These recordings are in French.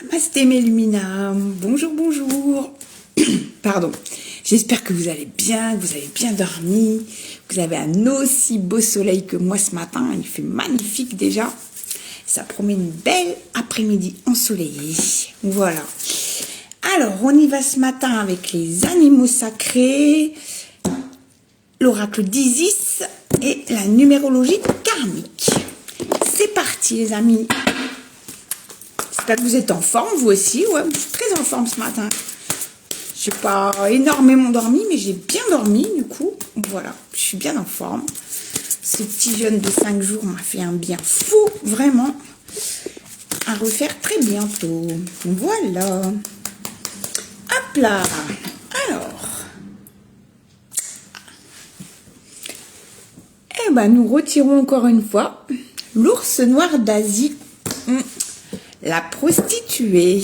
Namasté mes luminam, bonjour, bonjour. Pardon, j'espère que vous allez bien, que vous avez bien dormi, que vous avez un aussi beau soleil que moi ce matin, il fait magnifique déjà. Ça promet une belle après-midi ensoleillée. Voilà. Alors, on y va ce matin avec les animaux sacrés, l'oracle d'Isis et la numérologie karmique. C'est parti les amis. J'espère que vous êtes en forme, vous aussi. Ouais, je suis très en forme ce matin. Je n'ai pas énormément dormi, mais j'ai bien dormi du coup. Voilà, je suis bien en forme. Ce petit jeûne de 5 jours m'a fait un bien fou, vraiment. À refaire très bientôt. Voilà. Hop là. Alors. Eh ben, nous retirons encore une fois l'ours noir d'Asie. La prostituée.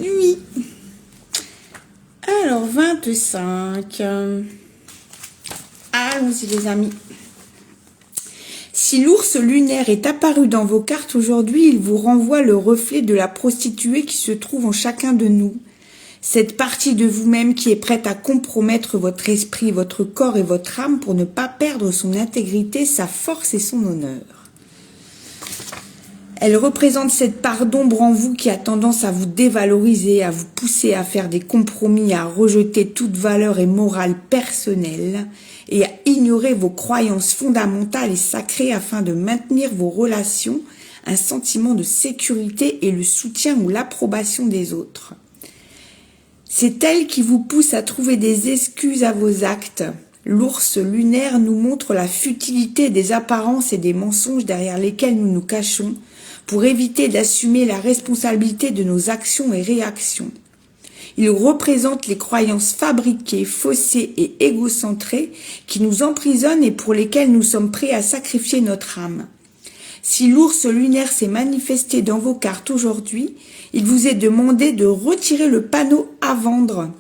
Oui. Alors, 25. Allons-y, les amis. Si l'ours lunaire est apparu dans vos cartes aujourd'hui, il vous renvoie le reflet de la prostituée qui se trouve en chacun de nous. Cette partie de vous-même qui est prête à compromettre votre esprit, votre corps et votre âme pour ne pas perdre son intégrité, sa force et son honneur. Elle représente cette part d'ombre en vous qui a tendance à vous dévaloriser, à vous pousser à faire des compromis, à rejeter toute valeur et morale personnelle et à ignorer vos croyances fondamentales et sacrées afin de maintenir vos relations, un sentiment de sécurité et le soutien ou l'approbation des autres. C'est elle qui vous pousse à trouver des excuses à vos actes. L'ours lunaire nous montre la futilité des apparences et des mensonges derrière lesquels nous nous cachons pour éviter d'assumer la responsabilité de nos actions et réactions. Il représente les croyances fabriquées, faussées et égocentrées qui nous emprisonnent et pour lesquelles nous sommes prêts à sacrifier notre âme. Si l'ours lunaire s'est manifesté dans vos cartes aujourd'hui, il vous est demandé de retirer le panneau à vendre,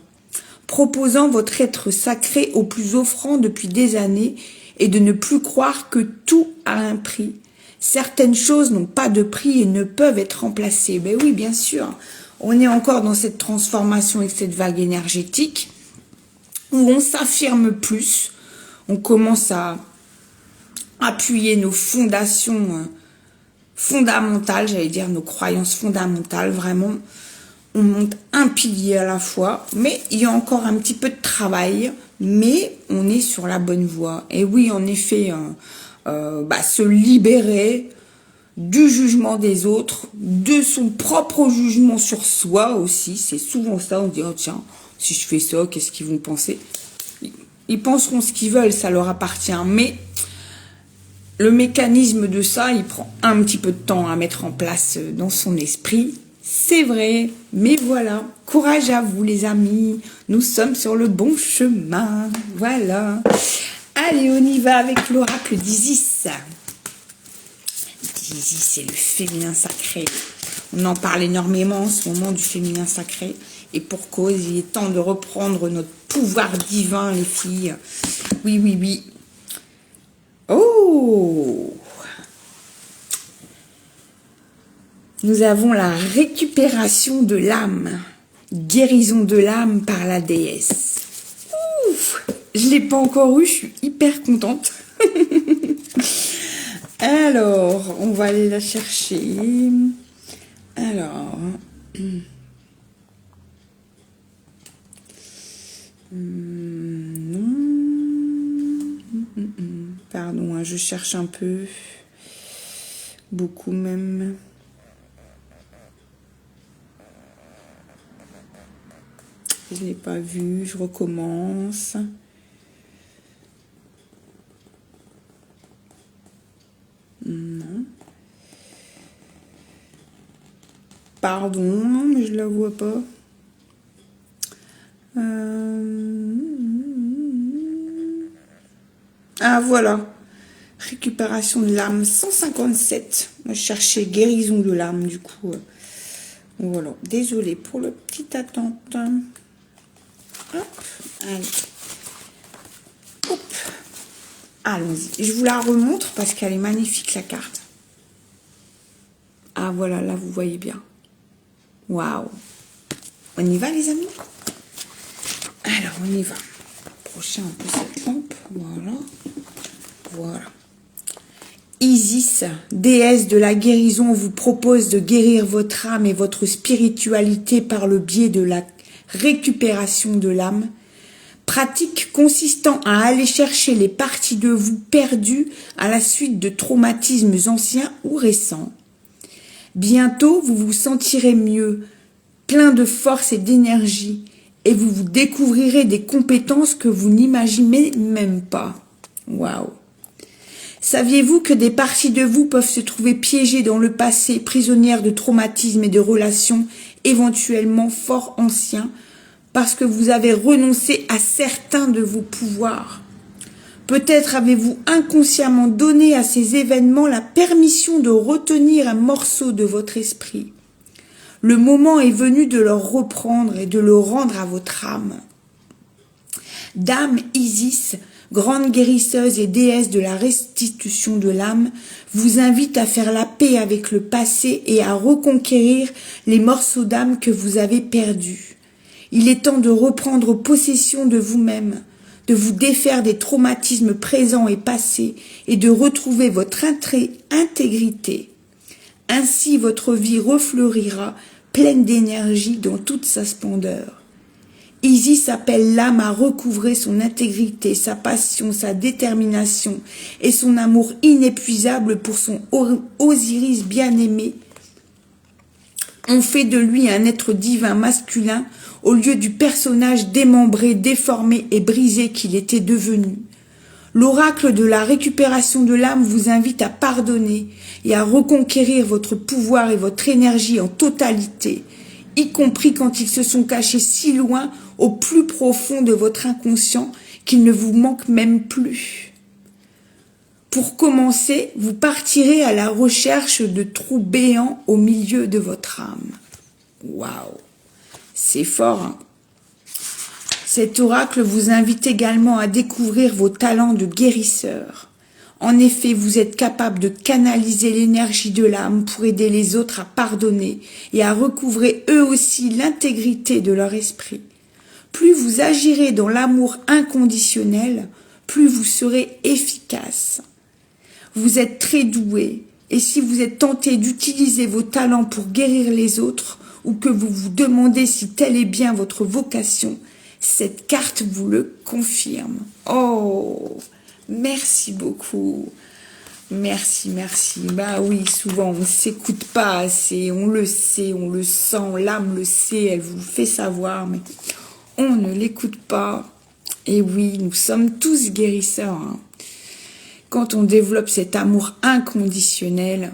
proposant votre être sacré au plus offrant depuis des années et de ne plus croire que tout a un prix. Certaines choses n'ont pas de prix et ne peuvent être remplacées. Ben oui, bien sûr, on est encore dans cette transformation et cette vague énergétique où on s'affirme plus, on commence à appuyer nos fondations fondamentales, j'allais dire nos croyances fondamentales, vraiment. On monte un pilier à la fois, mais il y a encore un petit peu de travail, mais on est sur la bonne voie. Et oui, en effet, se libérer du jugement des autres, de son propre jugement sur soi aussi, c'est souvent ça, on dit, oh tiens, si je fais ça, qu'est-ce qu'ils vont penser? Ils penseront ce qu'ils veulent, ça leur appartient, mais le mécanisme de ça, il prend un petit peu de temps à mettre en place dans son esprit. C'est vrai, mais voilà, courage à vous les amis, nous sommes sur le bon chemin, voilà. Allez, on y va avec l'oracle d'Isis. Isis, c'est le féminin sacré. On en parle énormément en ce moment du féminin sacré. Et pour cause, il est temps de reprendre notre pouvoir divin, les filles. Oui, oui, oui. Oh! Nous avons la récupération de l'âme. Guérison de l'âme par la déesse. Ouf! Je ne l'ai pas encore eu, je suis hyper contente. Alors, on va aller la chercher. Alors. Non. Pardon, hein, je cherche un peu. Beaucoup même. Je ne l'ai pas vu, je recommence. Non. Pardon, mais je la vois pas. Ah, voilà. Récupération de l'âme, 157. Moi, je cherchais guérison de l'âme, du coup. Voilà. Désolée pour le petit attente. Hop. Allez. Hop. Allons-y. Je vous la remontre parce qu'elle est magnifique, la carte. Ah, voilà, là, vous voyez bien. Waouh. On y va, les amis? Alors, on y va. Prochain un peu cette lampe. Voilà. Voilà. Isis, déesse de la guérison, vous propose de guérir votre âme et votre spiritualité par le biais de la récupération de l'âme. Pratique consistant à aller chercher les parties de vous perdues à la suite de traumatismes anciens ou récents. Bientôt, vous vous sentirez mieux, plein de force et d'énergie, et vous vous découvrirez des compétences que vous n'imaginez même pas. Waouh! Saviez-vous que des parties de vous peuvent se trouver piégées dans le passé, prisonnières de traumatismes et de relations éventuellement fort anciens, parce que vous avez renoncé à certains de vos pouvoirs? Peut-être avez-vous inconsciemment donné à ces événements la permission de retenir un morceau de votre esprit. Le moment est venu de le reprendre et de le rendre à votre âme. Dame Isis, grande guérisseuse et déesse de la restitution de l'âme, vous invite à faire la paix avec le passé et à reconquérir les morceaux d'âme que vous avez perdus. Il est temps de reprendre possession de vous-même, de vous défaire des traumatismes présents et passés et de retrouver votre intégrité. Ainsi, votre vie refleurira pleine d'énergie dans toute sa splendeur. Isis appelle l'âme à recouvrer son intégrité, sa passion, sa détermination et son amour inépuisable pour son Osiris bien-aimé. On fait de lui un être divin masculin au lieu du personnage démembré, déformé et brisé qu'il était devenu. L'oracle de la récupération de l'âme vous invite à pardonner et à reconquérir votre pouvoir et votre énergie en totalité, y compris quand ils se sont cachés si loin au plus profond de votre inconscient qu'ils ne vous manquent même plus. Pour commencer, vous partirez à la recherche de trous béants au milieu de votre âme. Waouh, c'est fort, hein? Cet oracle vous invite également à découvrir vos talents de guérisseur. En effet, vous êtes capable de canaliser l'énergie de l'âme pour aider les autres à pardonner et à recouvrer eux aussi l'intégrité de leur esprit. Plus vous agirez dans l'amour inconditionnel, plus vous serez efficace. Vous êtes très doué et si vous êtes tenté d'utiliser vos talents pour guérir les autres ou que vous vous demandez si telle est bien votre vocation, cette carte vous le confirme. Oh, merci beaucoup. Merci, merci. Bah oui, souvent on ne s'écoute pas assez, on le sait, on le sent, l'âme le sait, elle vous le fait savoir, mais on ne l'écoute pas. Et oui, nous sommes tous guérisseurs, hein. Quand on développe cet amour inconditionnel,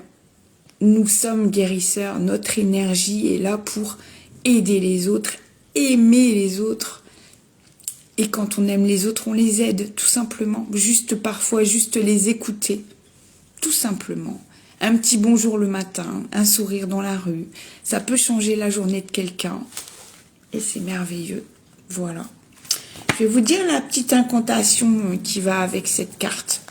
nous sommes guérisseurs. Notre énergie est là pour aider les autres, aimer les autres. Et quand on aime les autres, on les aide, tout simplement. Juste parfois, juste les écouter, tout simplement. Un petit bonjour le matin, un sourire dans la rue, ça peut changer la journée de quelqu'un. Et c'est merveilleux. Voilà. Je vais vous dire la petite incantation qui va avec cette carte.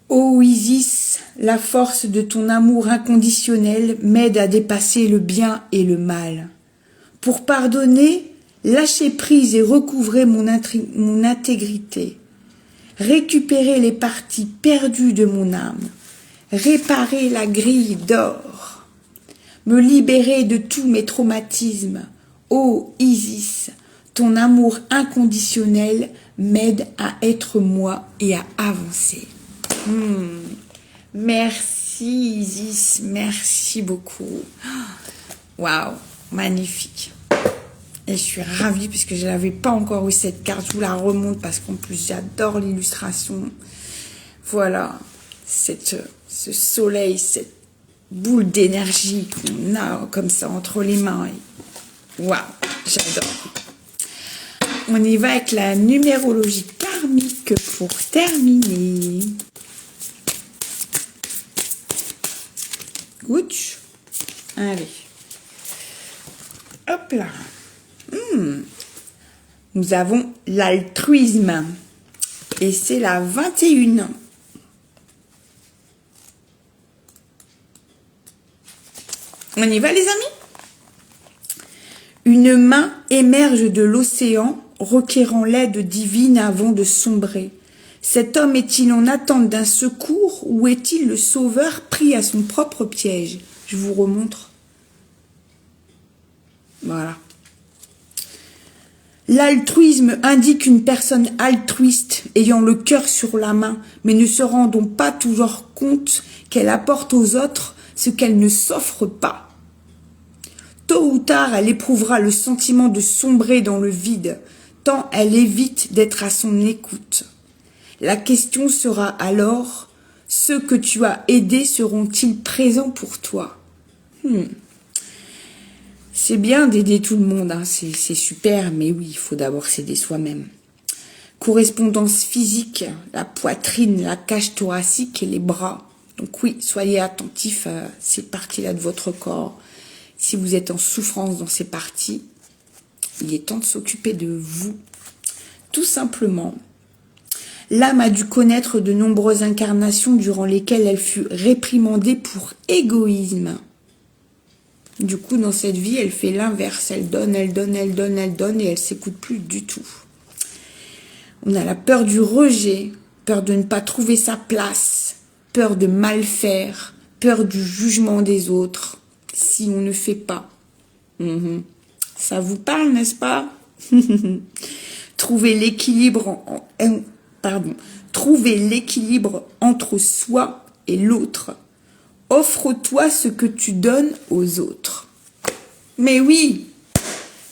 Ô Isis, la force de ton amour inconditionnel m'aide à dépasser le bien et le mal. Pour pardonner, lâcher prise et recouvrer mon intégrité. Récupérer les parties perdues de mon âme. Réparer la grille d'or. Me libérer de tous mes traumatismes. Ô Isis, ton amour inconditionnel m'aide à être moi et à avancer. Merci Isis, merci beaucoup. Waouh, magnifique. Et je suis ravie puisque je n'avais pas encore eu cette carte. Je vous la remonte parce qu'en plus j'adore l'illustration. Voilà, ce soleil, cette boule d'énergie qu'on a comme ça entre les mains. Waouh, j'adore. On y va avec la numérologie karmique pour terminer. Ouch. Allez. Hop là. Nous avons l'altruisme. Et c'est la 21. On y va les amis? Une main émerge de l'océan, requérant l'aide divine avant de sombrer. Cet homme est-il en attente d'un secours ou est-il le sauveur pris à son propre piège? Je vous remontre. Voilà. L'altruisme indique une personne altruiste ayant le cœur sur la main, mais ne se rendant pas toujours compte qu'elle apporte aux autres ce qu'elle ne s'offre pas. Tôt ou tard, elle éprouvera le sentiment de sombrer dans le vide, tant elle évite d'être à son écoute. La question sera alors, ceux que tu as aidés seront-ils présents pour toi? C'est bien d'aider tout le monde, hein, c'est super, mais oui, il faut d'abord s'aider soi-même. Correspondance physique, la poitrine, la cage thoracique et les bras. Donc oui, soyez attentifs à ces parties-là de votre corps. Si vous êtes en souffrance dans ces parties, il est temps de s'occuper de vous. Tout simplement. L'âme a dû connaître de nombreuses incarnations durant lesquelles elle fut réprimandée pour égoïsme. Du coup, dans cette vie, elle fait l'inverse. Elle donne, elle donne, elle donne, elle donne et elle s'écoute plus du tout. On a la peur du rejet, peur de ne pas trouver sa place, peur de mal faire, peur du jugement des autres si on ne fait pas. Ça vous parle, n'est-ce pas? Trouver l'équilibre trouver l'équilibre entre soi et l'autre. Offre-toi ce que tu donnes aux autres. Mais oui,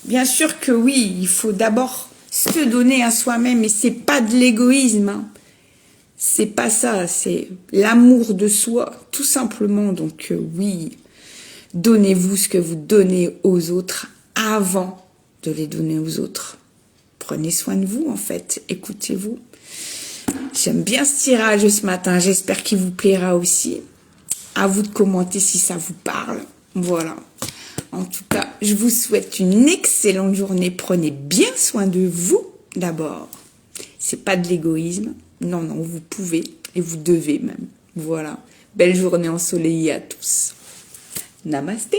bien sûr que oui, il faut d'abord se donner à soi-même et c'est pas de l'égoïsme. Hein. C'est pas ça, c'est l'amour de soi, tout simplement. Donc oui, donnez-vous ce que vous donnez aux autres avant de les donner aux autres. Prenez soin de vous en fait, écoutez-vous. J'aime bien ce tirage ce matin, j'espère qu'il vous plaira aussi. À vous de commenter si ça vous parle. Voilà. En tout cas, je vous souhaite une excellente journée. Prenez bien soin de vous d'abord. C'est pas de l'égoïsme. Non, non, vous pouvez et vous devez même. Voilà. Belle journée ensoleillée à tous. Namasté.